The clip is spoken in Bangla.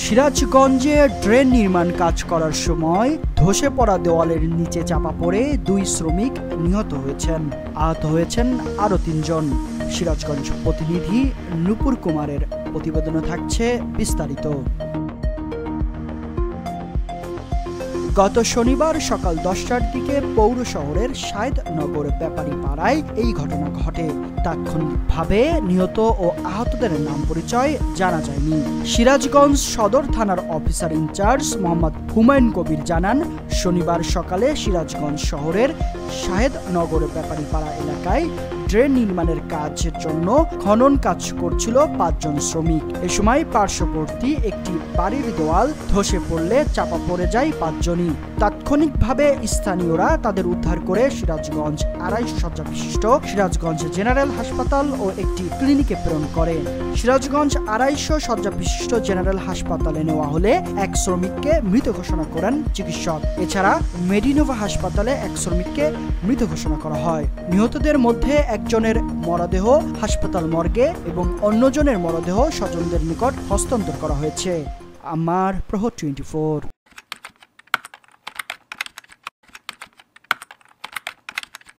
সিরাজগঞ্জে ড্রেন নির্মাণ কাজ করার সময় ধসে পড়া দেওয়ালের নিচে চাপা পড়ে 2 শ্রমিক নিহত হয়েছেন। আহত হয়েছেন আরও 3 জন। সিরাজগঞ্জ প্রতিনিধি নুপুর কুমারের প্রতিবেদনে থাকছে বিস্তারিত। গত শনিবার সকাল 10টার দিকে পৌর শহরের শাহেদনগর ব্যাপারী পাড়ায় এই ঘটনা ঘটে। তাৎক্ষণিকভাবে নিহত ও আহতদের নাম পরিচয় জানা যায়নি। সিরাজগঞ্জ সদর থানার অফিসার ইনচার্জ মোহাম্মদ হুমায়ুন কবির জানান, শনিবার সকালে সিরাজগঞ্জ শহরের শাহেদনগর ব্যাপারী পাড়া এলাকায় ড্রেন নির্মাণের কাজের জন্য খনন কাজ করছিল 5 জন শ্রমিক। এ সময় পার্শ্ববর্তী একটি বাড়ির দেওয়াল ধসে পড়লে চাপা পড়ে যায় 5 জনই। তাৎক্ষণিকভাবে স্থানীয়রা তাদের উদ্ধার করে সিরাজগঞ্জ 250 শয্যা বিশিষ্ট সিরাজগঞ্জ জেনারেল হাসপাতাল ও একটি ক্লিনিকে প্রেরণ করে। সিরাজগঞ্জ 250 শয্যা বিশিষ্ট জেনারেল হাসপাতালে নেওয়া হলে 1 শ্রমিককে মৃত ঘোষণা করেন চিকিৎসক। এছাড়া মেডিনোভা হাসপাতালে 1 শ্রমিককে মৃত ঘোষণা করা হয়। নিহতদের মধ্যে একজনের মরদেহ হাসপাতাল মর্গে এবং অন্যজনের মরদেহ স্বজনদের নিকট হস্তান্তর করা হয়েছে। আমার প্রহর 24।